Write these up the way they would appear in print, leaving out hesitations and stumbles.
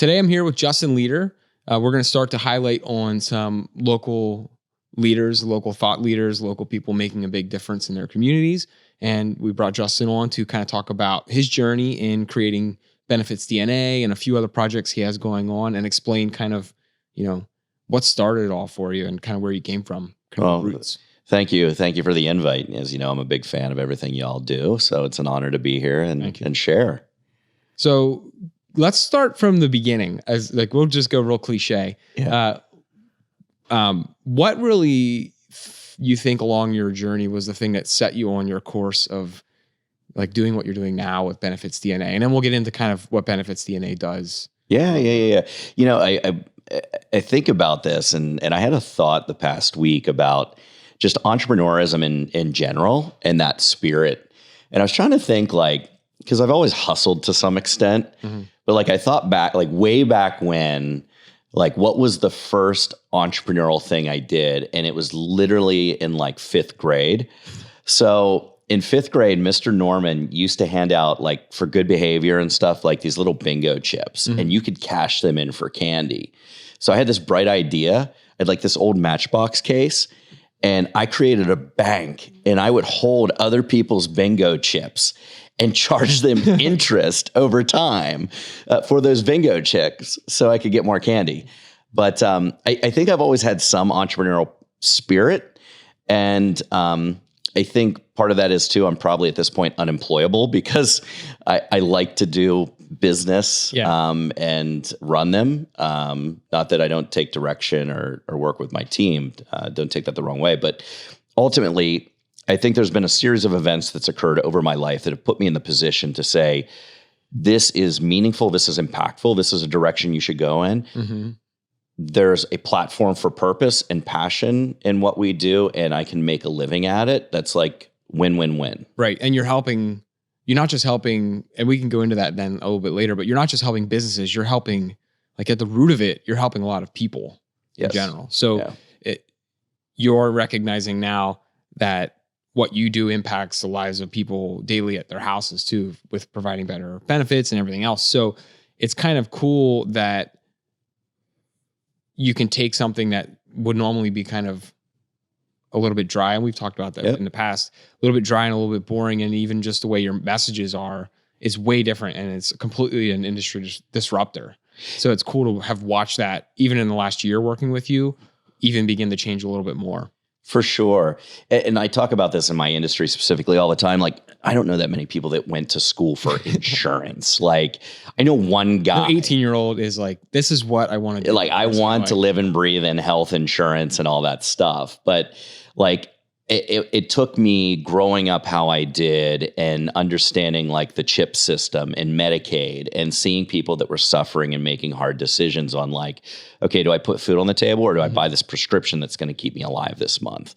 Today I'm here with Justin Leader. We're going to start to highlight on some local leaders, local thought leaders, local people making a big difference in their communities. And we brought Justin on to kind of talk about his journey in creating BenefitsDNA and a few other projects he has going on, and explain kind of, what started it all for you and kind of where you came from, roots. Thank you. Thank you for the invite. As you know, I'm a big fan of everything y'all do. So it's an honor to be here and share. So let's start from the beginning. We'll just go real cliche. Yeah. What really you think along your journey was the thing that set you on your course of doing what you're doing now with BenefitsDNA? And then we'll get into kind of what BenefitsDNA does. Yeah. I think about this and I had a thought the past week about just entrepreneurism in general and that spirit. And I was trying to think because I've always hustled to some extent, but I thought back, way back when, what was the first entrepreneurial thing I did? And it was literally in fifth grade. So in fifth grade, Mr. Norman used to hand out for good behavior and stuff, these little bingo chips, and you could cash them in for candy. So I had this bright idea. I had this old Matchbox case, and I created a bank, and I would hold other people's bingo chips and charge them interest over time for those bingo chips so I could get more candy. But I think I've always had some entrepreneurial spirit. And I think part of that is, too, I'm probably at this point unemployable because I like to do business and run them. Not that I don't take direction or work with my team. Don't take that the wrong way. But ultimately, I think there's been a series of events that's occurred over my life that have put me in the position to say, this is meaningful, this is impactful, this is a direction you should go in. Mm-hmm. There's a platform for purpose and passion in what we do, and I can make a living at it. That's win-win-win. Right. And you're not just helping, and we can go into that then a little bit later, but you're not just helping businesses, you're helping, at the root of it, you're helping a lot of people in general. So you're recognizing now that what you do impacts the lives of people daily at their houses too, with providing better benefits and everything else. So it's kind of cool that you can take something that would normally be kind of a little bit dry, and we've talked about that in the past, a little bit dry and a little bit boring, and even just the way your messages are is way different, and it's completely an industry disruptor. So it's cool to have watched that, even in the last year working with you, even begin to change a little bit more. For sure. And I talk about this in my industry specifically all the time. I don't know that many people that went to school for insurance. I know one guy. An 18-year-old is this is what I want to do. I want to live and breathe in health insurance and all that stuff. But it took me growing up how I did and understanding the CHIP system and Medicaid and seeing people that were suffering and making hard decisions on okay, do I put food on the table or do I buy this prescription that's going to keep me alive this month?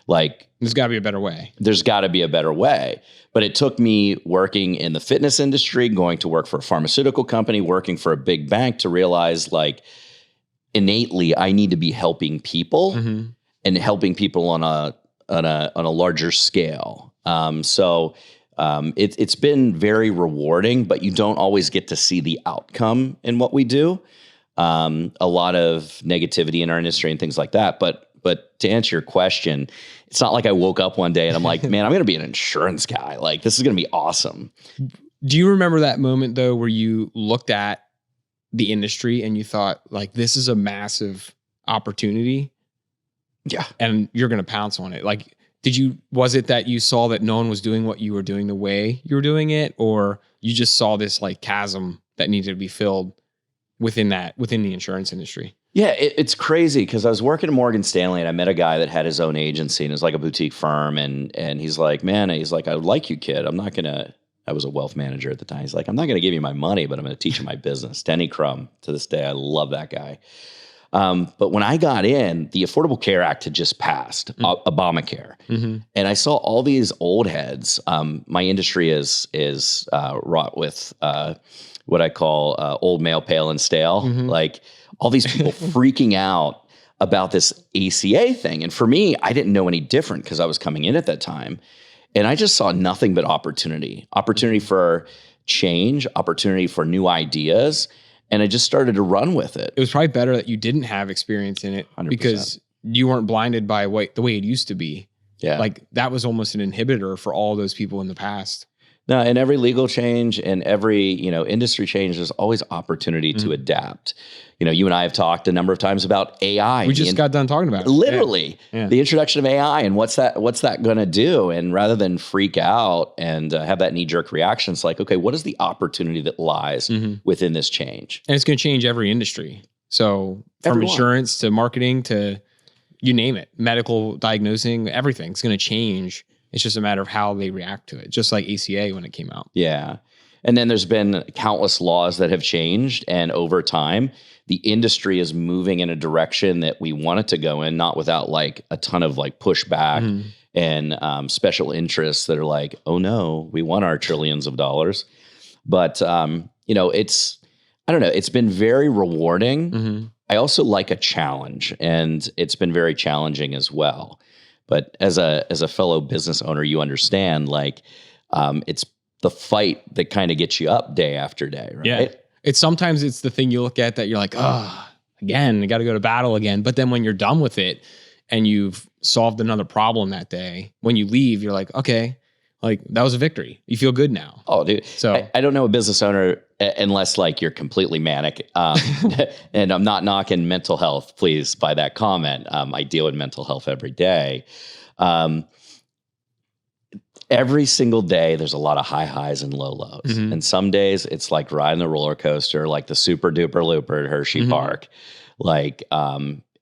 There's got to be a better way. There's got to be a better way. But it took me working in the fitness industry, going to work for a pharmaceutical company, working for a big bank to realize innately I need to be helping people and helping people on a larger scale. It's been very rewarding, but you don't always get to see the outcome in what we do. A lot of negativity in our industry and things like that. But to answer your question, it's not like I woke up one day and I'm man, I'm going to be an insurance guy. This is going to be awesome. Do you remember that moment though, where you looked at the industry and you thought this is a massive opportunity? Yeah. And you're going to pounce on it. Was it that you saw that no one was doing what you were doing the way you were doing it? Or you just saw this chasm that needed to be filled within the insurance industry? Yeah, it's crazy because I was working at Morgan Stanley and I met a guy that had his own agency and it was a boutique firm. And he's man, I like you, kid. I was a wealth manager at the time. He's I'm not going to give you my money, but I'm going to teach you my business. Denny Crum, to this day, I love that guy. But when I got in, the Affordable Care Act had just passed, Obamacare. Mm-hmm. And I saw all these old heads. My industry is wrought with what I call old, male, pale, and stale. Mm-hmm. All these people freaking out about this ACA thing. And for me, I didn't know any different because I was coming in at that time. And I just saw nothing but opportunity for change, opportunity for new ideas. And I just started to run with it. It was probably better that you didn't have experience in it 100%. Because you weren't blinded by the way it used to be. Yeah. Like that was almost an inhibitor for all those people in the past. No, and every legal change and every, industry change, there's always opportunity to adapt. You and I have talked a number of times about AI. We just got done talking about it. Literally, the introduction of AI and what's that going to do? And rather than freak out and have that knee-jerk reaction, it's like, okay, what is the opportunity that lies within this change? And it's going to change every industry. So from insurance to marketing to you name it, medical diagnosing, everything's going to change. It's just a matter of how they react to it, just like ACA when it came out. Yeah. And then there's been countless laws that have changed. And over time, the industry is moving in a direction that we want it to go in, not without like a ton of like pushback and special interests that are like, oh no, we want our trillions of dollars. But, I don't know, it's been very rewarding. I also like a challenge, and it's been very challenging as well. But as a fellow business owner, you understand it's the fight that kind of gets you up day after day, right? Yeah. Sometimes it's the thing you look at that you're like, again, I got to go to battle again. But then when you're done with it and you've solved another problem that day, when you leave, you're like, okay, like that was a victory. You feel good now. Oh, dude. So I don't know a business owner unless like you're completely manic. And I'm not knocking mental health, please, by that comment. I deal with mental health every day. Every single day, there's a lot of high highs and low lows. And some days it's like riding the roller coaster, like the super duper looper at Hershey Park. Like,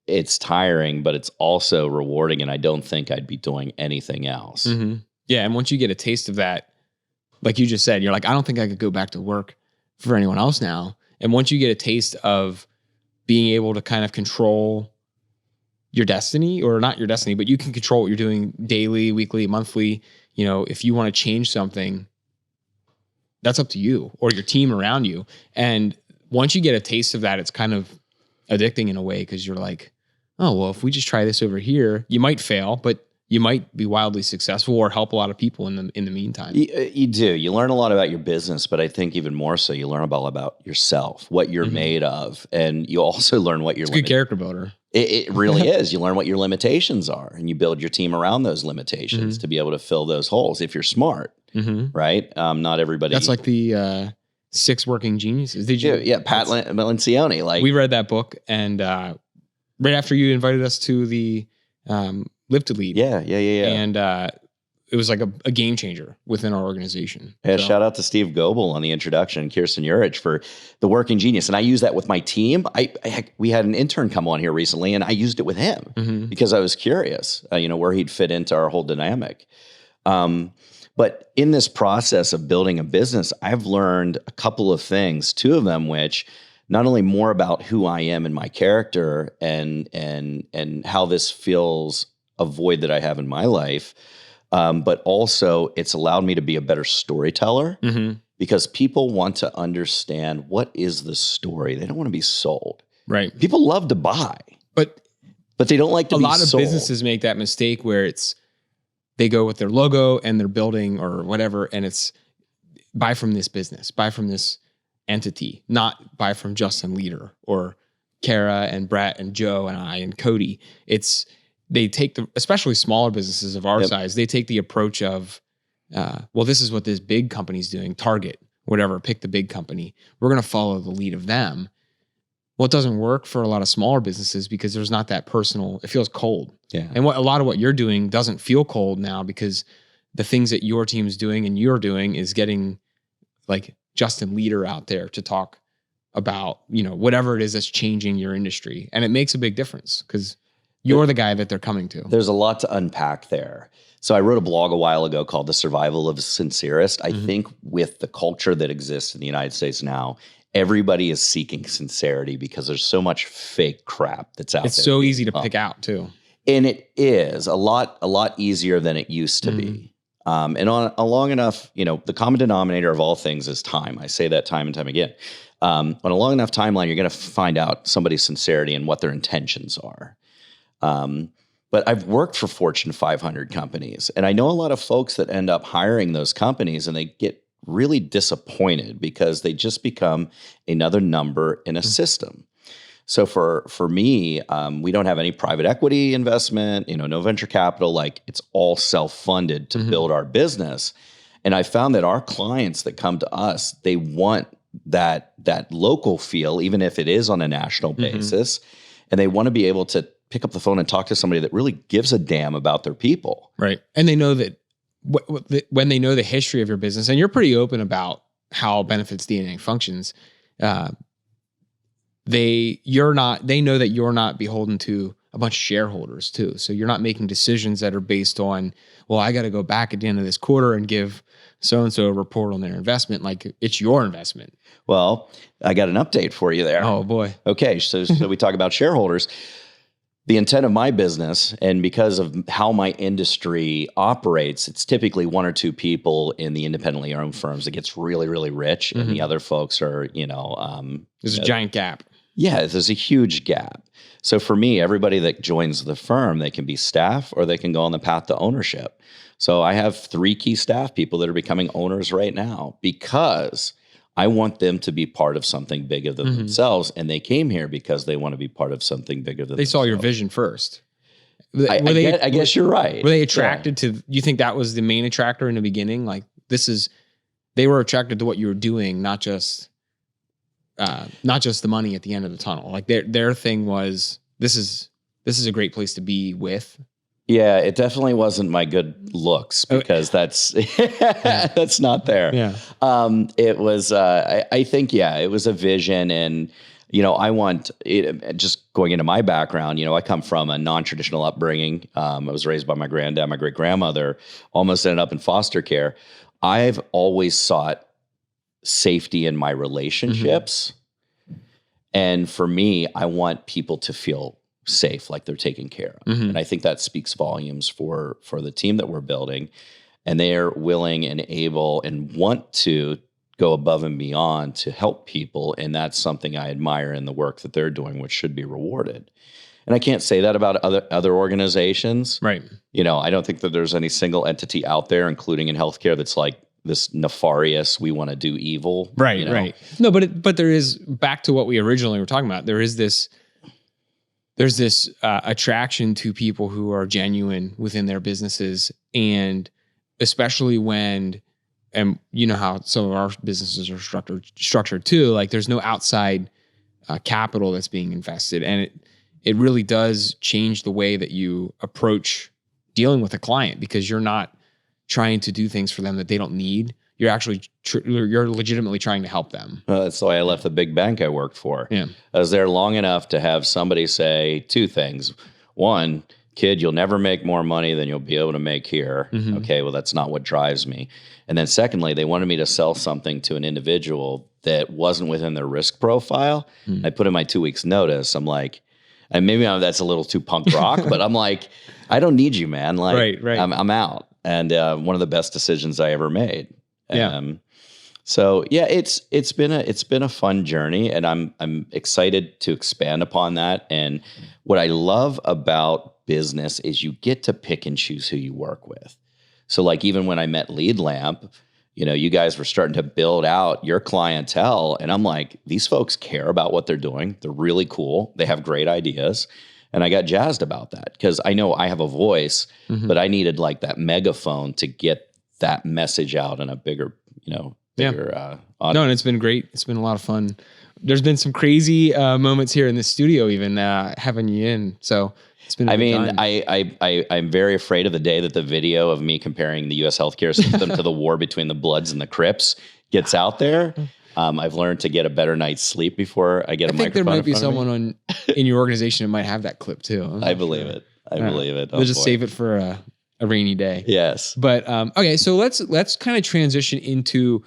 it's tiring, but it's also rewarding. And I don't think I'd be doing anything else. Yeah. And once you get a taste of that, like you just said, you're like, I don't think I could go back to work for anyone else now. And once you get a taste of being able to kind of control your destiny, or not your destiny, but you can control what you're doing daily, weekly, monthly. If you want to change something, that's up to you or your team around you. And once you get a taste of that, it's kind of addicting in a way, because you're like, oh, well, if we just try this over here, you might fail, but you might be wildly successful or help a lot of people in the meantime. You do. You learn a lot about your business, but I think even more so, you learn about yourself, what you're made of, and you also learn what you're. It's good character builder. It really is. You learn what your limitations are, and you build your team around those limitations to be able to fill those holes if you're smart, right? Not everybody. That's like the 6 Working Geniuses. Did you? Yeah, Pat Lencioni. Like, we read that book, and right after you invited us to the Live to Lead. Yeah. And it was like a game changer within our organization. Yeah, so. Shout out to Steve Goebel on the introduction, Kirsten Urich for the Working Genius. And I use that with my team. We had an intern come on here recently, and I used it with him because I was curious, where he'd fit into our whole dynamic. But in this process of building a business, I've learned a couple of things, 2 of them which not only more about who I am and my character and how this fills a void that I have in my life, but also it's allowed me to be a better storyteller because people want to understand what is the story. They don't want to be sold. Right. People love to buy, but they don't like to be sold. A lot of businesses make that mistake where they go with their logo and their building or whatever, and it's buy from this business, buy from this entity, not buy from Justin Leader or Kara and Brett and Joe and I and Cody. They take especially smaller businesses of our size, they take the approach of, well, this is what this big company's doing, Target, whatever, pick the big company. We're going to follow the lead of them. Well, it doesn't work for a lot of smaller businesses because there's not that personal, it feels cold. Yeah. And a lot of what you're doing doesn't feel cold now because the things that your team's doing and you're doing is getting like Justin Leader out there to talk about, whatever it is that's changing your industry. And it makes a big difference because you're the guy that they're coming to. There's a lot to unpack there. So I wrote a blog a while ago called The Survival of the Sincerest. I think with the culture that exists in the United States now, everybody is seeking sincerity because there's so much fake crap that's out there. It's so easy to pick out too. And it is a lot easier than it used to be. And on a long enough, the common denominator of all things is time. I say that time and time again. On a long enough timeline, you're going to find out somebody's sincerity and what their intentions are. But I've worked for Fortune 500 companies, and I know a lot of folks that end up hiring those companies, and they get really disappointed because they just become another number in a system. So for me, we don't have any private equity investment, no venture capital. Like, it's all self-funded to build our business. And I found that our clients that come to us, they want that local feel, even if it is on a national basis, and they want to be able to pick up the phone and talk to somebody that really gives a damn about their people. Right. And they know that when they know the history of your business, and you're pretty open about how BenefitsDNA functions, they know that you're not beholden to a bunch of shareholders too. So you're not making decisions that are based on, well, I got to go back at the end of this quarter and give so-and-so a report on their investment. Like, it's your investment. Well, I got an update for you there. Oh boy. Okay. So we talk about shareholders. The intent of my business, and because of how my industry operates, it's typically one or two people in the independently owned firms that gets really, really rich, and the other folks are, there's a giant gap. Yeah, there's a huge gap. So for me, everybody that joins the firm, they can be staff or they can go on the path to ownership. So I have 3 key staff people that are becoming owners right now because I want them to be part of something bigger than themselves. And they came here because they want to be part of something bigger than themselves. They saw your vision first. I guess you're right. Were they attracted to, you think that was the main attractor in the beginning? Like, they were attracted to what you were doing, not just the money at the end of the tunnel. Like, their thing was, this is a great place to be with. Yeah, it definitely wasn't my good looks because that's not there. Yeah. It was, I think, it was a vision. And, I want it, just going into my background, I come from a non-traditional upbringing. I was raised by my granddad, my great grandmother, almost ended up in foster care. I've always sought safety in my relationships. And for me, I want people to feel safe, like they're taken care of. And I think that speaks volumes for the team that we're building. And they're willing and able and want to go above and beyond to help people. And that's something I admire in the work that they're doing, which should be rewarded. And I can't say that about other organizations. Right. I don't think that there's any single entity out there, including in healthcare, that's like this nefarious, we want to do evil. Right, right. No, but there is, back to what we originally were talking about, there's this attraction to people who are genuine within their businesses, and especially when, and you know how some of our businesses are structured too. Like, there's no outside capital that's being invested, and it really does change the way that you approach dealing with a client, because you're not trying to do things for them that they don't need. You're actually you're legitimately trying to help them. That's the way I left the big bank I worked for. Yeah. I was there long enough to have somebody say 2 things. One, kid, you'll never make more money than you'll be able to make here. Okay, well, that's not what drives me. And then secondly, they wanted me to sell something to an individual that wasn't within their risk profile. I put in my 2 weeks notice. I'm like, and maybe that's a little too punk rock, but I'm like, I don't need you, man. Like, right. I'm out. And one of the best decisions I ever made. So yeah, it's been a fun journey, and I'm excited to expand upon that. And what I love about business is you get to pick and choose who you work with. So like, even when I met Lead Lamp, you guys were starting to build out your clientele, and I'm like, these folks care about what they're doing. They're really cool. They have great ideas. And I got jazzed about that because I know I have a voice, but I needed like that megaphone to get that message out in a bigger audience. No, and it's been great. It's been a lot of fun. There's been some crazy moments here in the studio, even having you in. So it's been. I'm very afraid of the day that the video of me comparing the U.S. healthcare system to the war between the Bloods and the Crips gets out there. I've learned to get a better night's sleep before I get a microphone. I think there might be someone in your organization that might have that clip too. I believe it. I believe it. We'll just save it for a rainy day. Yes. But okay, so let's kind of transition into.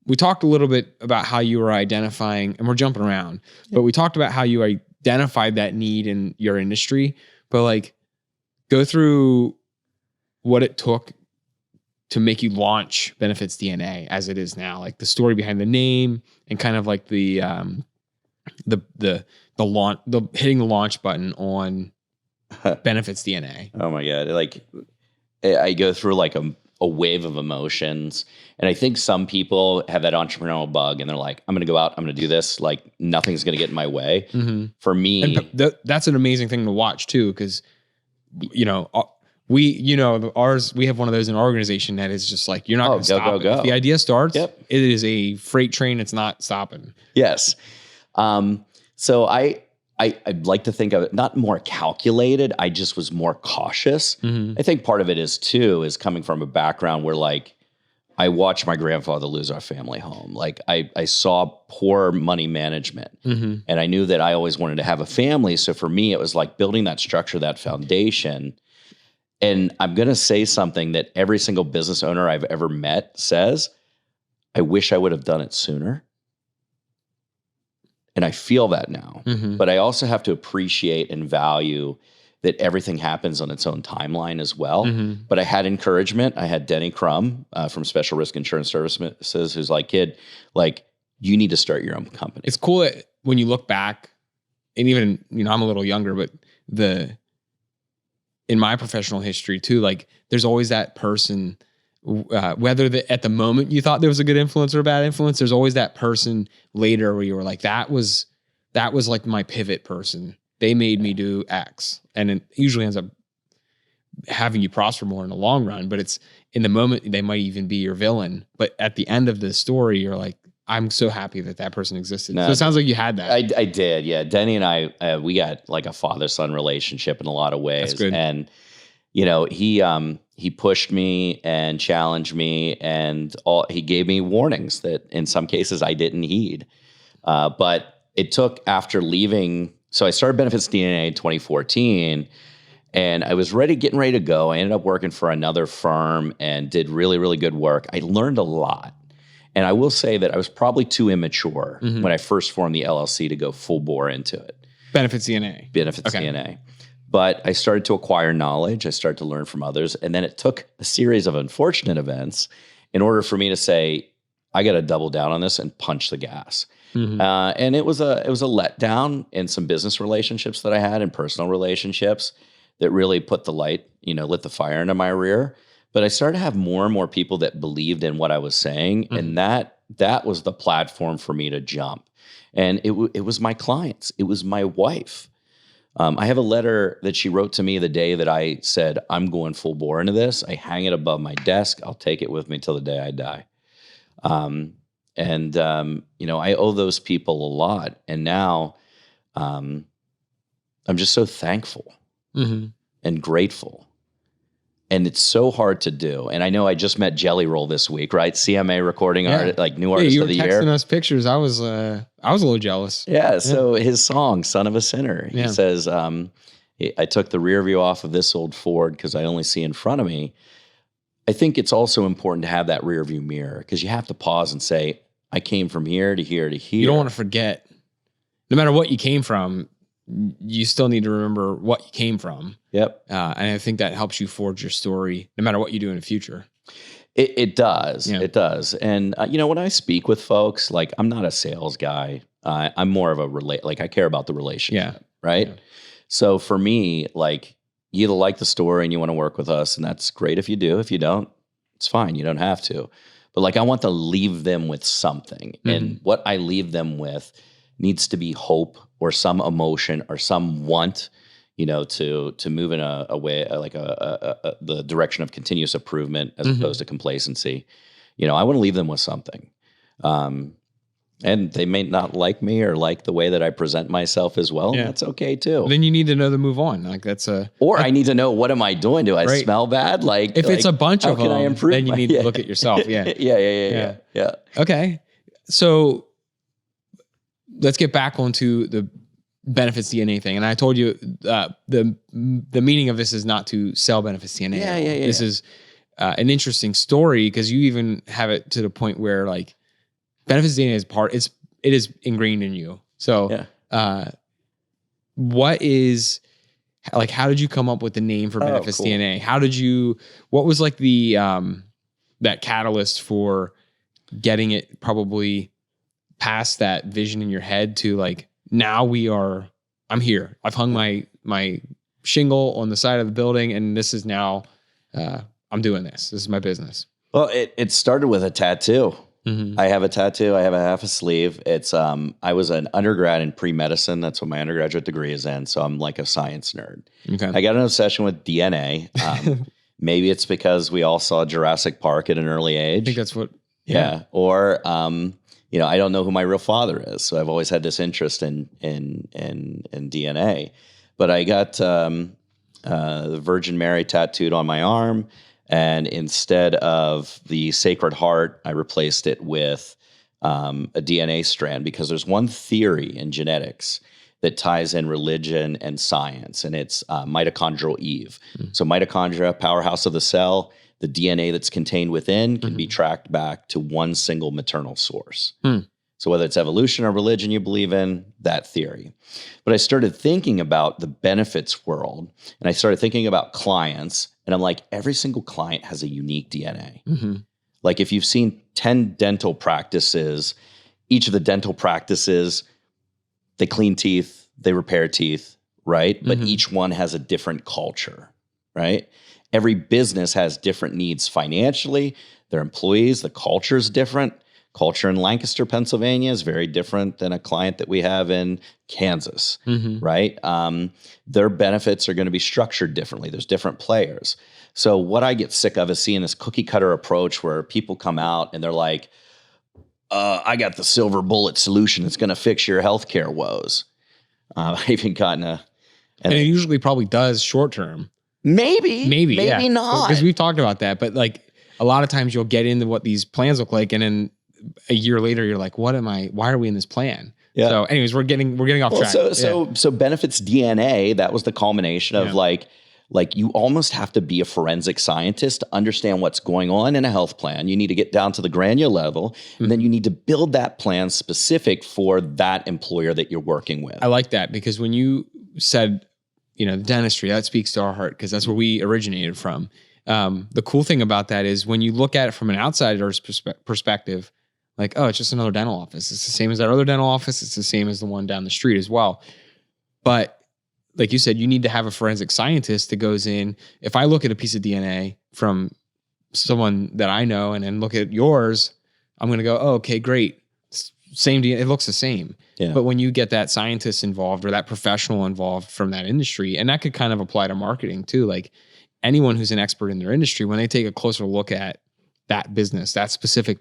We talked a little bit about how you were identifying, and we're jumping around, but we talked about how you identified that need in your industry. But like, go through what it took to make you launch BenefitsDNA as it is now, like the story behind the name, and kind of like the launch, hitting the launch button on BenefitsDNA. Oh my God. Like, I go through like a a wave of emotions. And I think some people have that entrepreneurial bug and they're like, I'm going to go out, I'm going to do this. Like nothing's going to get in my way. For me. And that's an amazing thing to watch too. Cause you know, we have one of those in our organization that is just like, you're not going to stop it. If the idea starts, it is a freight train. It's not stopping. Yes. So I'd like to think of it not more calculated. I just was more cautious. I think part of it is coming from a background where like I watched my grandfather lose our family home. Like I saw poor money management and I knew that I always wanted to have a family. So for me, it was like building that structure, that foundation. And I'm going to say something that every single business owner I've ever met says, I wish I would have done it sooner. And I feel that now, but I also have to appreciate and value that everything happens on its own timeline as well. But I had encouragement. I had Denny Crum from Special Risk Insurance Services, who's like, kid, like you need to start your own company. It's cool that when you look back, and even, I'm a little younger, but in my professional history too, like there's always that person, whether at the moment you thought there was a good influence or a bad influence, there's always that person later where you were like, that was like my pivot person. They made me do X, and it usually ends up having you prosper more in the long run, but it's in the moment, they might even be your villain. But at the end of the story, you're like, I'm so happy that person existed. So it sounds like you had that. I did. Yeah. Denny and I, we got like a father-son relationship in a lot of ways. That's good. And, he pushed me and challenged me and he gave me warnings that in some cases I didn't heed. But it took after leaving. So I started BenefitsDNA in 2014 and I was getting ready to go. I ended up working for another firm and did really, really good work. I learned a lot. And I will say that I was probably too immature when I first formed the LLC to go full bore into it. BenefitsDNA. BenefitsDNA. But I started to acquire knowledge. I started to learn from others. And then it took a series of unfortunate events in order for me to say, I got to double down on this and punch the gas. And it was a letdown in some business relationships that I had and personal relationships that really put the light, lit the fire into my rear. But I started to have more and more people that believed in what I was saying. And that was the platform for me to jump. And it was my clients. It was my wife. I have a letter that she wrote to me the day that I said, I'm going full bore into this. I hang it above my desk. I'll take it with me till the day I die. I owe those people a lot. And now I'm just so thankful and grateful. And it's so hard to do. And I know I just met Jelly Roll this week, right? CMA recording art, like new artist of the year. You were texting us pictures. I was a little jealous. Yeah. So his song, Son of a Sinner, he says, I took the rear view off of this old Ford because I only see in front of me. I think it's also important to have that rear view mirror because you have to pause and say, I came from here to here to here. You don't want to forget, no matter what you came from, you still need to remember what you came from. Yep. And I think that helps you forge your story no matter what you do in the future. It does. Yeah. It does. And, when I speak with folks, like I'm not a sales guy. I'm more of I care about the relationship. Right. Yeah. So for me, like you either like the story and you want to work with us and that's great if you do. If you don't, it's fine. You don't have to. But like I want to leave them with something. And what I leave them with needs to be hope or some emotion or some want, to move in a way like the direction of continuous improvement as opposed to complacency. I want to leave them with something. And they may not like me or like the way that I present myself as well. Yeah. That's okay too. Then you need to know to move on. Like I need to know, what am I doing? Do I smell bad? Like if it's a bunch of them, then you need to look at yourself. Yeah. Yeah. Okay. So let's get back onto the BenefitsDNA thing. And I told you the meaning of this is not to sell BenefitsDNA. Yeah. This is an interesting story because you even have it to the point where like BenefitsDNA is it is ingrained in you. So what is like, how did you come up with the name for BenefitsDNA? Cool. What was like the that catalyst for getting it probably past that vision in your head to like, now I'm here. I've hung my shingle on the side of the building and this is now, I'm doing this. This is my business. Well, it started with a tattoo. Mm-hmm. I have a tattoo. I have a half a sleeve. It's I was an undergrad in pre-medicine. That's what my undergraduate degree is in. So I'm like a science nerd. Okay. I got an obsession with DNA. Maybe it's because we all saw Jurassic Park at an early age. I think that's what. Yeah. Or I don't know who my real father is. So I've always had this interest in DNA. But I got the Virgin Mary tattooed on my arm. And instead of the Sacred Heart, I replaced it with a DNA strand, because there's one theory in genetics that ties in religion and science, and it's mitochondrial Eve. So mitochondria, powerhouse of the cell, the DNA that's contained within can be tracked back to one single maternal source. So whether it's evolution or religion you believe in, that theory. But I started thinking about the benefits world, and I started thinking about clients, and I'm like, every single client has a unique DNA. Like if you've seen 10 dental practices, each of the dental practices, they clean teeth, they repair teeth, right? But each one has a different culture, right? Every business has different needs financially, their employees, the culture is different. Culture in Lancaster, Pennsylvania is very different than a client that we have in Kansas, right? Their benefits are going to be structured differently. There's different players. So what I get sick of is seeing this cookie cutter approach where people come out and they're like, I got the silver bullet solution that's going to fix your healthcare woes. I've even gotten and it usually probably does short term. Maybe yeah. not. Because we've talked about that, but like a lot of times you'll get into what these plans look like, and then a year later, you're like, why are we in this plan? Yeah. So anyways, we're getting off track. So BenefitsDNA, that was the culmination of like you almost have to be a forensic scientist to understand what's going on in a health plan. You need to get down to the granular level, and then you need to build that plan specific for that employer that you're working with. I like that, because when you said, the dentistry, that speaks to our heart, because that's where we originated from. The cool thing about that is when you look at it from an outsider's perspective, like, oh, it's just another dental office. It's the same as that other dental office. It's the same as the one down the street as well. But like you said, you need to have a forensic scientist that goes in. If I look at a piece of DNA from someone that I know and then look at yours, I'm going to go, oh, okay, great. Same DNA. It looks the same. Yeah. But when you get that scientist involved or that professional involved from that industry, and that could kind of apply to marketing too, like anyone who's an expert in their industry, when they take a closer look at that business, that specific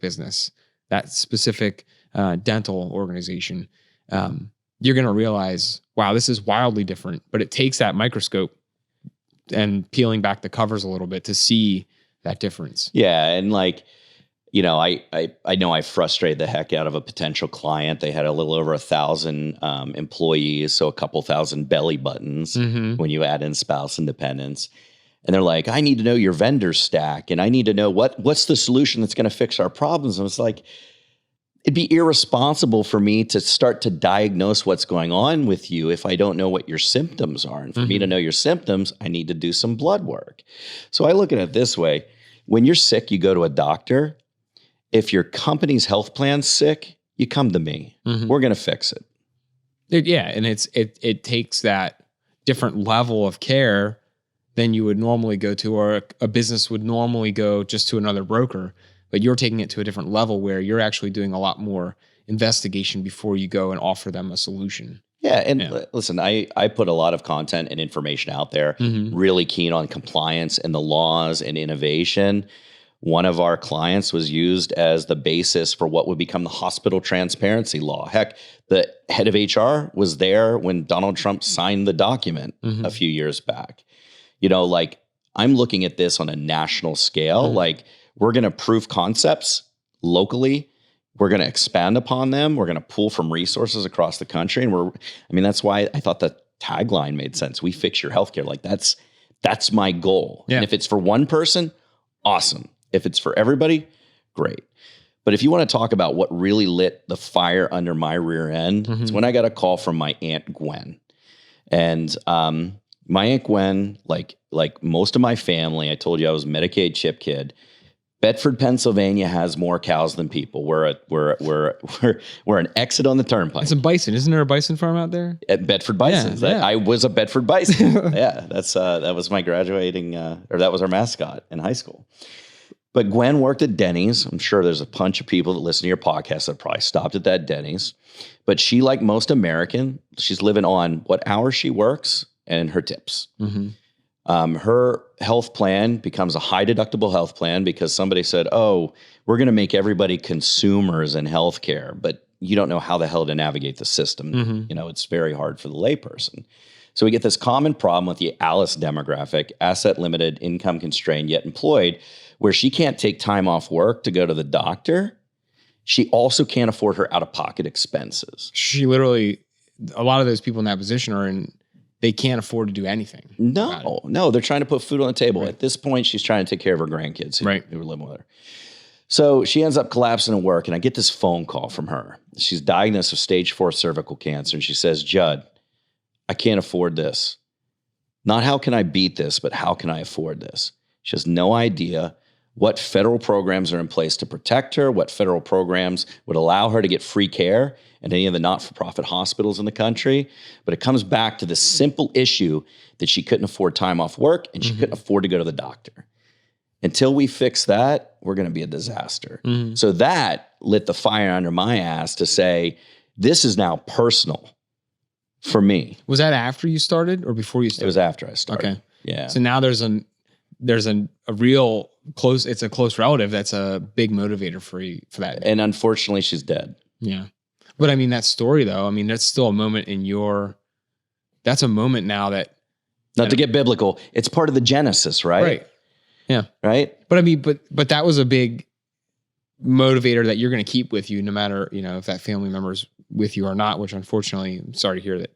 dental organization, you're going to realize, wow, this is wildly different. But it takes that microscope and peeling back the covers a little bit to see that difference. Yeah. And like, I know I frustrated the heck out of a potential client. They had a little over 1,000 employees, so a couple thousand belly buttons when you add in spouse and dependents. And they're like, I need to know your vendor stack, and I need to know what's the solution that's going to fix our problems. And it's like, it'd be irresponsible for me to start to diagnose what's going on with you if I don't know what your symptoms are. And for me to know your symptoms, I need to do some blood work. So I look at it this way. When you're sick, you go to a doctor. If your company's health plan's sick, you come to me. We're going to fix it. And it takes that different level of care than you would normally go to, or a business would normally go just to another broker, but you're taking it to a different level where you're actually doing a lot more investigation before you go and offer them a solution. Yeah. And listen, I put a lot of content and information out there, really keen on compliance and the laws and innovation. One of our clients was used as the basis for what would become the hospital transparency law. Heck, the head of HR was there when Donald Trump signed the document a few years back. Like I'm looking at this on a national scale. Like we're going to prove concepts locally. We're going to expand upon them. We're going to pull from resources across the country. And that's why I thought the tagline made sense. We fix your healthcare. Like that's my goal. Yeah. And if it's for one person, awesome. If it's for everybody, great. But if you want to talk about what really lit the fire under my rear end, it's when I got a call from my Aunt Gwen. And my Aunt Gwen, like most of my family, I told you I was a Medicaid chip kid. Bedford, Pennsylvania has more cows than people. We're an exit on the turnpike. It's a bison. Isn't there a bison farm out there? At Bedford Bisons. Yeah. I was a Bedford Bison. Yeah, that was my graduating, or that was our mascot in high school. But Gwen worked at Denny's. I'm sure there's a bunch of people that listen to your podcast that probably stopped at that Denny's. But she, like most American, she's living on what hours she works and her tips. Mm-hmm. Her health plan becomes a high deductible health plan because somebody said, oh, we're going to make everybody consumers in healthcare, but you don't know how the hell to navigate the system. Mm-hmm. It's very hard for the layperson. So we get this common problem with the Alice demographic, asset limited, income constrained, yet employed, where she can't take time off work to go to the doctor. She also can't afford her out-of-pocket expenses. She literally, a lot of those people in that position they can't afford to do anything. No, they're trying to put food on the table. Right. At this point, she's trying to take care of her grandkids who were living with her. So she ends up collapsing at work, and I get this phone call from her. She's diagnosed with stage 4 cervical cancer, and she says, Judd, I can't afford this. Not how can I beat this, but how can I afford this? She has no idea what federal programs are in place to protect her, what federal programs would allow her to get free care at any of the not-for-profit hospitals in the country. But it comes back to the simple issue that she couldn't afford time off work and she couldn't afford to go to the doctor. Until we fix that, we're going to be a disaster. Mm-hmm. So that lit the fire under my ass to say, this is now personal for me. Was that after you started or before you started? It was after I started. Okay. Yeah. So now there's a real close, it's a close relative that's a big motivator for that. And unfortunately, she's dead. Yeah. But I mean, that story though, I mean, that's still a moment that's a moment now that. Not to get biblical, it's part of the Genesis, right? Right. Yeah. Right. But I mean, but that was a big motivator that you're going to keep with you no matter, if that family member's with you or not, which unfortunately, I'm sorry to hear that,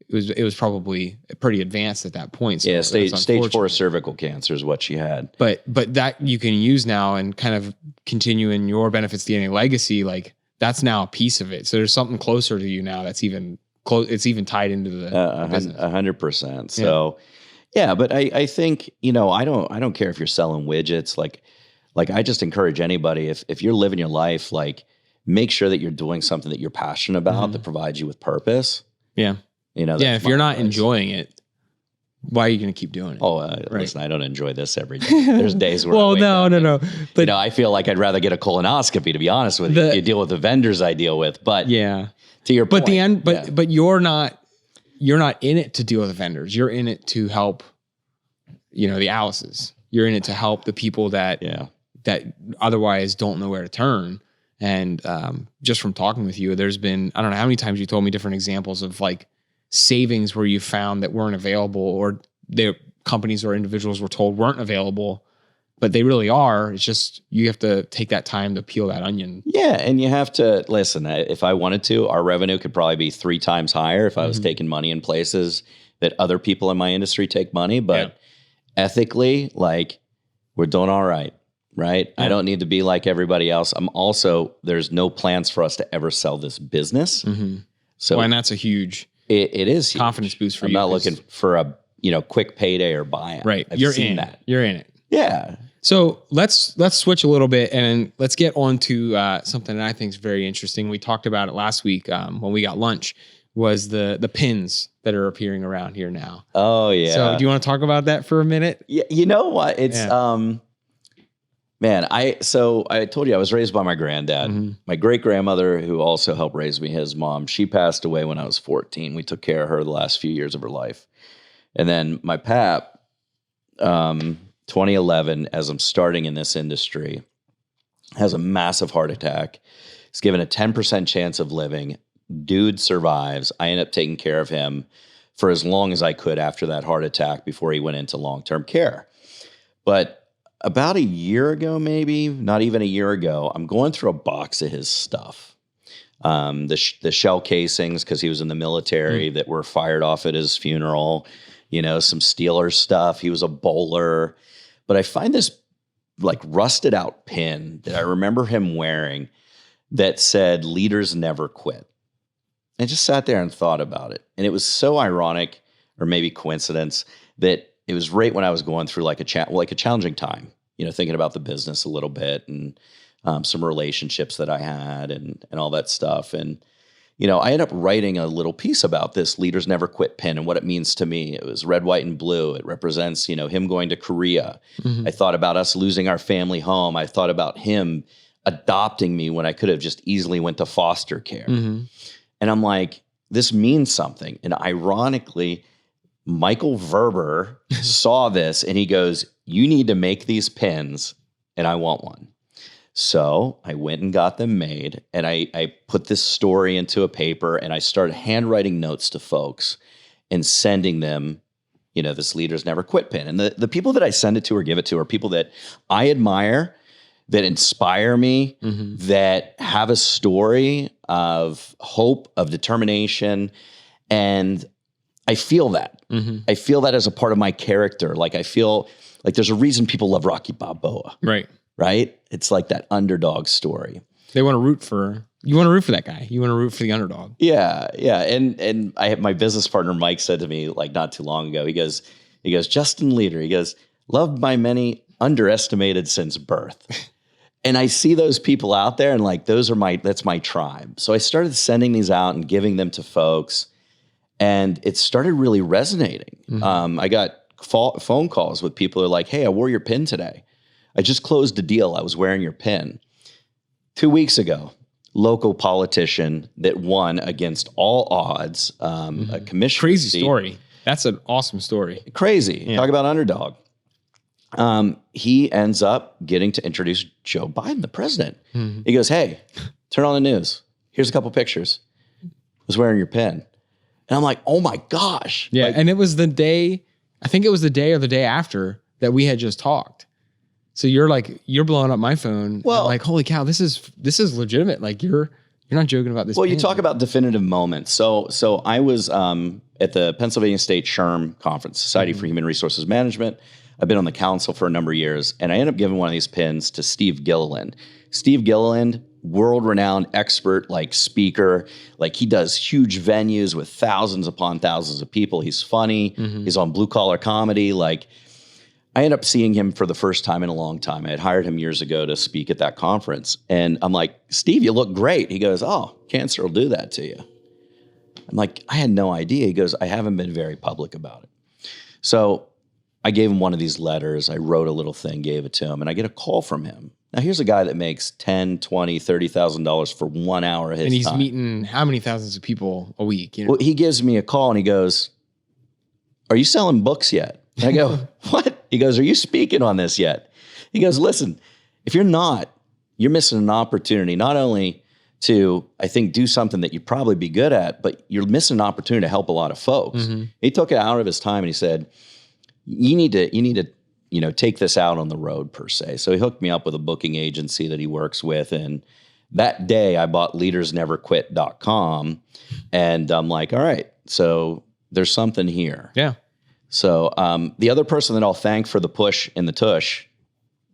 it was probably pretty advanced at that point. So yeah, stage 4 cervical cancer is what she had. But that you can use now and kind of continue in your Benefits DNA legacy. Like that's now a piece of it. So there's something closer to you now that's even close. It's even tied into the business. 100%. So yeah, but I think, I don't care if you're selling widgets. Like I just encourage anybody, if you're living your life, like make sure that you're doing something that you're passionate about that provides you with purpose. Yeah. If you're not enjoying it, why are you going to keep doing it? Listen, I don't enjoy this every day. There's days where no. But I feel like I'd rather get a colonoscopy, to be honest with you. You deal with the vendors I deal with, but to your point. But you're not in it to deal with the vendors. You're in it to help, the Alices. You're in it to help the people that otherwise don't know where to turn. And just from talking with you, there's been, I don't know how many times you told me different examples of like savings where you found that weren't available or their companies or individuals were told weren't available, but they really are. It's just, you have to take that time to peel that onion. Yeah. And you have to listen, if I wanted to, our revenue could probably be 3 times higher if I was taking money in places that other people in my industry take money. But ethically, like we're doing all right. Right. Yeah. I don't need to be like everybody else. There's no plans for us to ever sell this business. Mm-hmm. So, and that's a huge, it is confidence boost for you. I'm not looking for a, quick payday or buyout. Right. You're in that. You're in it. Yeah. So let's switch a little bit and let's get on to something that I think is very interesting. We talked about it last week when we got lunch, was the pins that are appearing around here now. Oh yeah. So do you want to talk about that for a minute? Yeah. You know what? It's, man, I told you I was raised by my granddad. Mm-hmm. My great-grandmother, who also helped raise me, his mom, she passed away when I was 14. We took care of her the last few years of her life. And then my pap, 2011, as I'm starting in this industry, has a massive heart attack. He's given a 10% chance of living. Dude survives. I end up taking care of him for as long as I could after that heart attack before he went into long-term care. But about a year ago, maybe not even a year ago, I'm going through a box of his stuff. The shell casings, because he was in the military, that were fired off at his funeral, some Steelers stuff. He was a bowler. But I find this like rusted out pin that I remember him wearing that said, "Leaders never quit." I just sat there and thought about it. And it was so ironic, or maybe coincidence, that it was right when I was going through like a challenging time, thinking about the business a little bit and some relationships that I had and all that stuff. And, I ended up writing a little piece about this Leaders Never Quit pin and what it means to me. It was red, white, and blue. It represents, him going to Korea. I thought about us losing our family home. I thought about him adopting me when I could have just easily went to foster care. And I'm like, this means something. And ironically, Michael Verber saw this and he goes, you need to make these pins and I want one. So I went and got them made and I put this story into a paper and I started handwriting notes to folks and sending them, this Leaders Never Quit pin. And the people that I send it to or give it to are people that I admire, that inspire me, that have a story of hope, of determination. And I feel that. I feel that as a part of my character. Like I feel like there's a reason people love Rocky Balboa. Right? It's like that underdog story. You want to root for that guy. You want to root for the underdog. Yeah. And I have my business partner, Mike, said to me like not too long ago, he goes, Justin Leader, he goes, loved by many, underestimated since birth. And I see those people out there and like, that's my tribe. So I started sending these out and giving them to folks and it started really resonating. I got phone calls with people who are like, hey, I wore your pin today. I just closed a deal. I was wearing your pin. 2 weeks ago, local politician that won against all odds, a commissioner. Crazy story. That's an awesome story. Crazy. Yeah. Talk about underdog. He ends up getting to introduce Joe Biden, the president. He goes, hey, turn on the news. Here's a couple pictures. I was wearing your pin. And I'm like, oh my gosh. Yeah. Like, and it was the day, I think it was the day or the day after that we had just talked. So you're blowing up my phone. Well, like, holy cow, this is legitimate. Like you're not joking about this. Well, you talk about definitive moments. So I was at the Pennsylvania State SHRM Conference, Society for Human Resources Management. I've been on the council for a number of years, and I ended up giving one of these pins to Steve Gilliland. Steve Gilliland, world-renowned expert, like speaker, like he does huge venues with thousands upon thousands of people. He's funny. He's on Blue Collar Comedy. Like I ended up seeing him for the first time in a long time. I had hired him years ago to speak at that conference. And I'm like, Steve, you look great. He goes, oh, cancer will do that to you. I'm like, I had no idea. He goes, I haven't been very public about it. So I gave him one of these letters. I wrote a little thing, gave it to him, and I get a call from him. Now, here's a guy that makes $10,000, $20,000, $30,000 for 1 hour of his time. And he's meeting how many thousands of people a week? Well, he gives me a call and he goes, are you selling books yet? And I go, what? He goes, are you speaking on this yet? He goes, listen, if you're not, you're missing an opportunity, not only to, I think, do something that you'd probably be good at, but you're missing an opportunity to help a lot of folks. He took it out of his time and he said, you need to, take this out on the road per se. So he hooked me up with a booking agency that he works with. And that day I bought leadersneverquit.com and I'm like, all right, so there's something here. Yeah. So the other person that I'll thank for the push in the tush,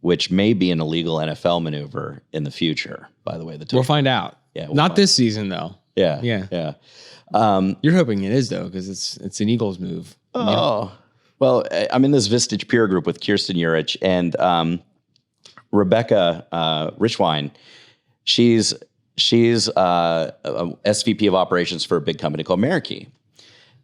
which may be an illegal NFL maneuver in the future, by the way. The tush. We'll find out. Yeah, not this season though. Yeah. You're hoping it is though, because it's an Eagles move. Oh, well, I'm in this Vistage peer group with Kirsten Urich and Rebecca Richwine. She's a SVP of operations for a big company called Marikey.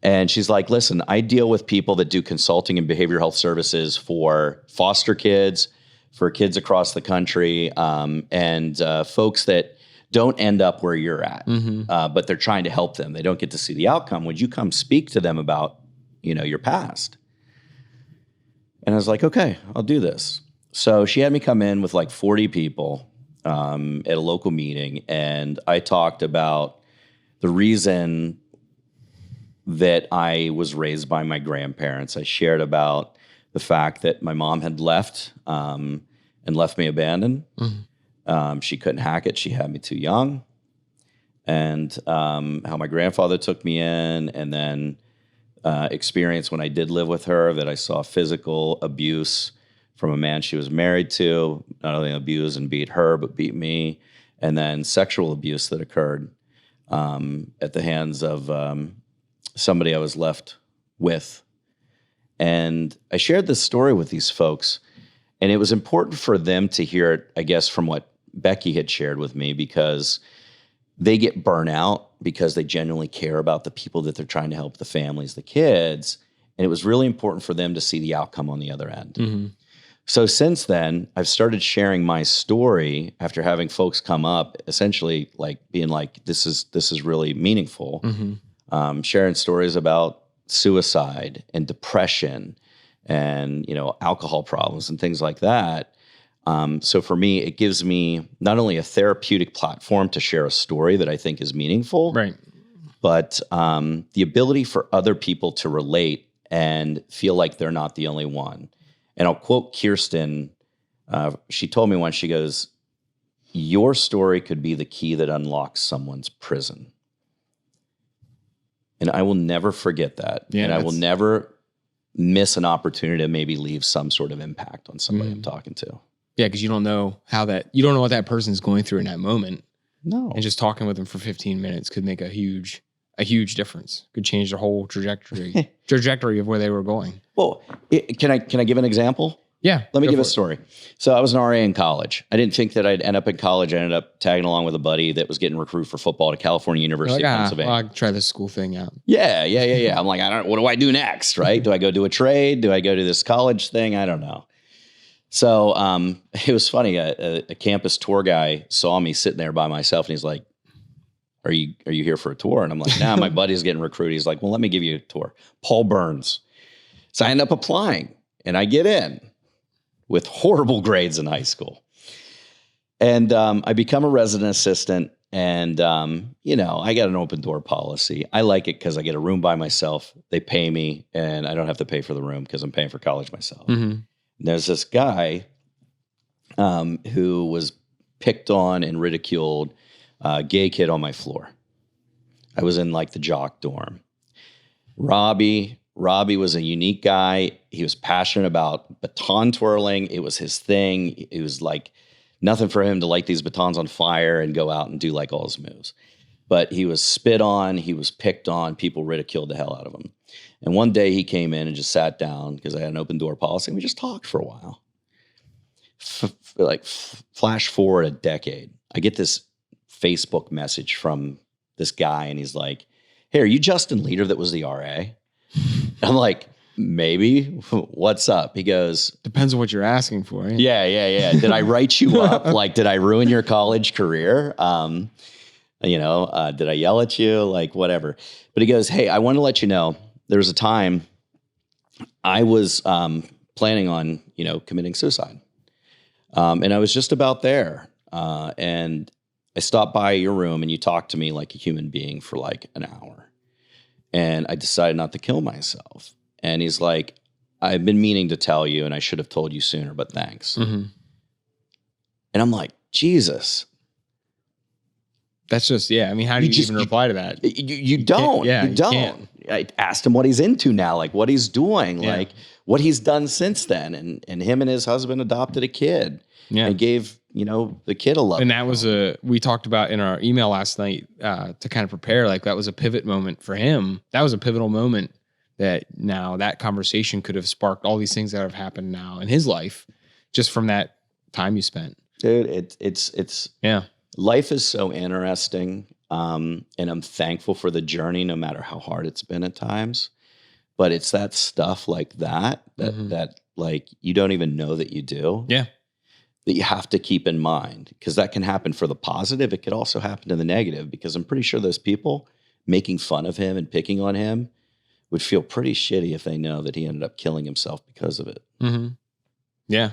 And she's like, listen, I deal with people that do consulting and behavioral health services for foster kids, for kids across the country, and folks that don't end up where you're at, but they're trying to help them. They don't get to see the outcome. Would you come speak to them about, your past? And I was like, okay, I'll do this. So she had me come in with like 40 people at a local meeting, and I talked about the reason that I was raised by my grandparents. I shared about the fact that my mom had left and left me abandoned. She couldn't hack it. She had me too young. And how my grandfather took me in, and then experience when I did live with her that I saw physical abuse from a man she was married to, not only abused and beat her, but beat me, and then sexual abuse that occurred at the hands of somebody I was left with. And I shared this story with these folks, And it was important for them to hear it, I guess, from what Becky had shared with me, because they get burnt out because they genuinely care about the people that they're trying to help, the families, the kids. And it was really important for them to see the outcome on the other end. Mm-hmm. So since then, I've started sharing my story after having folks come up, essentially like being like, this is really meaningful. Mm-hmm. Sharing stories about suicide and depression and, alcohol problems and things like that. So for me, it gives me not only a therapeutic platform to share a story that I think is meaningful, right, but the ability for other people to relate and feel like they're not the only one. And I'll quote Kirsten. She told me once, she goes, "Your story could be the key that unlocks someone's prison." And I will never forget that. Yeah, and I will never miss an opportunity to maybe leave some sort of impact on somebody I'm talking to. Yeah, because you don't know what that person's going through in that moment. No. And just talking with them for 15 minutes could make a huge difference. Could change the whole trajectory of where they were going. Well, can I give an example? Yeah. Let me give a story. So I was an RA in college. I didn't think that I'd end up in college. I ended up tagging along with a buddy that was getting recruited for football to California University of Pennsylvania. Well, I'll try this school thing out. Yeah. I'm like, what do I do next, right? Do I go do a trade? Do I go to this college thing? I don't know. So it was funny. A campus tour guy saw me sitting there by myself, and he's like, Are you here for a tour? And I'm like, nah, my buddy's getting recruited. He's like, well, let me give you a tour. Paul Burns. So I end up applying, and I get in with horrible grades in high school. And I become a resident assistant, and, I got an open door policy. I like it because I get a room by myself. They pay me, and I don't have to pay for the room because I'm paying for college myself. Mm-hmm. There's this guy who was picked on and ridiculed, gay kid on my floor. I was in like the jock dorm. Robbie was a unique guy. He was passionate about baton twirling. It was his thing. It was like nothing for him to light these batons on fire and go out and do like all his moves. But he was spit on. He was picked on. People ridiculed the hell out of him. And one day he came in and just sat down because I had an open door policy, and we just talked for a while. Flash forward a decade. I get this Facebook message from this guy, and he's like, "Hey, are you Justin Leader that was the RA?" I'm like, "Maybe. What's up?" He goes, "Depends on what you're asking for." Right? Yeah. Did I write you up? Like, did I ruin your college career? Did I yell at you? Like, whatever. But he goes, "Hey, I want to let you know, there was a time I was planning on, committing suicide. And I was just about there. And I stopped by your room, and you talked to me like a human being for like an hour. And I decided not to kill myself." And he's like, "I've been meaning to tell you, and I should have told you sooner, but thanks." Mm-hmm. And I'm like, Jesus. That's just, yeah. I mean, how do you even reply to that? You don't. Yeah, you don't. I asked him what he's into now, like what he's doing, like what he's done since then. And him and his husband adopted a kid. Yeah. And gave, the kid a love. And that was we talked about in our email last night to kind of prepare, like that was a pivot moment for him. That was a pivotal moment that now that conversation could have sparked all these things that have happened now in his life just from that time you spent. Dude, it's life is so interesting. And I'm thankful for the journey, no matter how hard it's been at times. But it's that stuff like that like you don't even know that you do. Yeah. That you have to keep in mind, because that can happen for the positive. It could also happen to the negative, because I'm pretty sure those people making fun of him and picking on him would feel pretty shitty if they know that he ended up killing himself because of it. Mm-hmm. Yeah.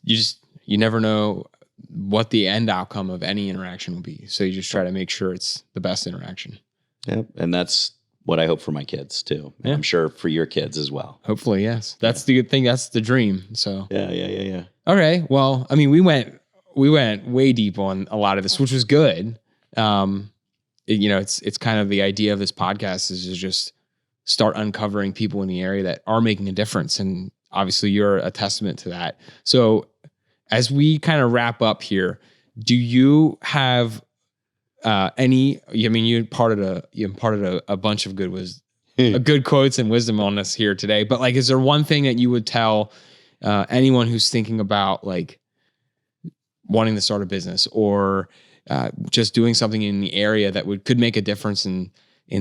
You never know what the end outcome of any interaction will be. So you just try to make sure it's the best interaction. Yep. And that's what I hope for my kids too. Yeah. I'm sure for your kids as well. Hopefully, yes. That's the good thing. That's the dream. So yeah. Okay. Well, I mean, we went way deep on a lot of this, which was good. It's kind of the idea of this podcast is to just start uncovering people in the area that are making a difference. And obviously you're a testament to that. So as we kind of wrap up here, do you have you imparted a bunch of good quotes and wisdom on us here today, but like, is there one thing that you would tell anyone who's thinking about like wanting to start a business or just doing something in the area that could make a difference in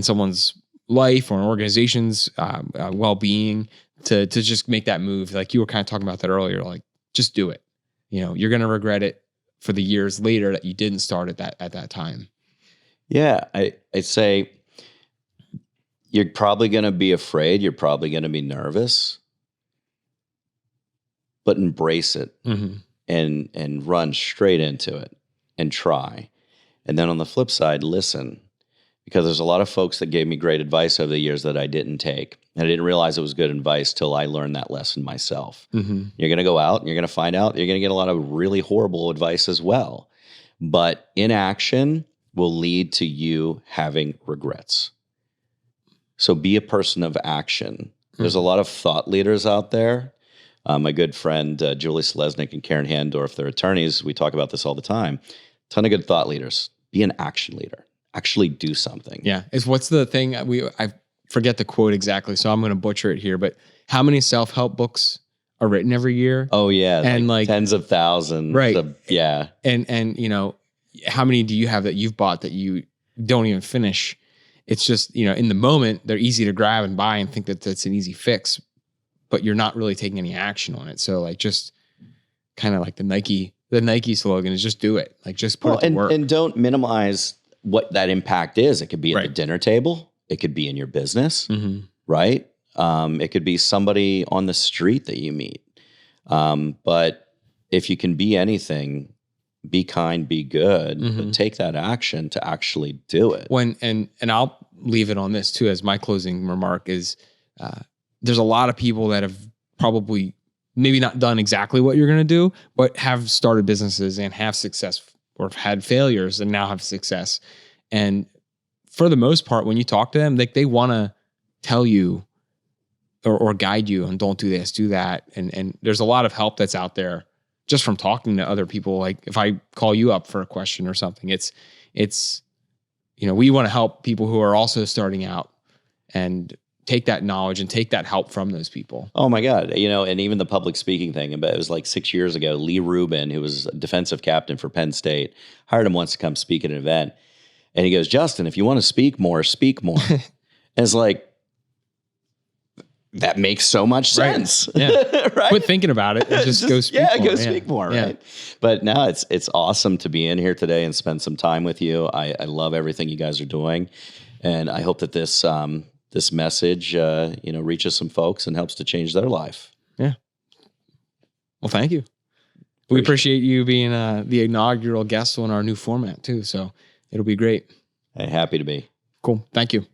someone's life or an organization's well-being, to just make that move. Like you were kind of talking about that earlier, like just do it. You're going to regret it for the years later that you didn't start at that time. Yeah. I'd say you're probably going to be afraid. You're probably going to be nervous, but embrace it and run straight into it and try. And then on the flip side, listen, because there's a lot of folks that gave me great advice over the years that I didn't take. And I didn't realize it was good advice till I learned that lesson myself. You're going to go out and you're going to find out you're going to get a lot of really horrible advice as well. But inaction will lead to you having regrets. So be a person of action. There's a lot of thought leaders out there. My good friend, Julie Selesnik and Karen Handorf, they're attorneys. We talk about this all the time. Ton of good thought leaders. Be an action leader. Actually do something. Yeah. What's the thing I forget the quote exactly, so I'm going to butcher it here, but how many self-help books are written every year? Oh yeah. And like tens of thousands. Right. Yeah. And how many do you have that you've bought that you don't even finish? It's just, in the moment they're easy to grab and buy and think that that's an easy fix, but you're not really taking any action on it. So like, just kind of like the Nike slogan is just do it. Like just put it to work. And don't minimize what that impact is. It could be at the dinner table. It could be in your business, right? It could be somebody on the street that you meet. But if you can be anything, be kind, be good, but take that action to actually do it. And I'll leave it on this too, as my closing remark is, there's a lot of people that have probably maybe not done exactly what you're going to do, but have started businesses and have success, or have had failures and now have success. And for the most part, when you talk to them, like they want to tell you or guide you on don't do this, do that. And there's a lot of help that's out there just from talking to other people. Like if I call you up for a question or something, it's we want to help people who are also starting out and take that knowledge and take that help from those people. Oh my God. And even the public speaking thing, but it was like 6 years ago, Lee Rubin, who was a defensive captain for Penn State, hired him once to come speak at an event. And he goes, Justin, if you want to speak more, speak more. And it's like, that makes so much sense. Right. Yeah. Right? Quit thinking about it and just go speak more. Go speak more, right? But no, it's awesome to be in here today and spend some time with you. I love everything you guys are doing. And I hope that this message, reaches some folks and helps to change their life. Yeah. Well, thank you. We appreciate you being the inaugural guest on our new format too. So it'll be great. Hey, happy to be. Cool. Thank you.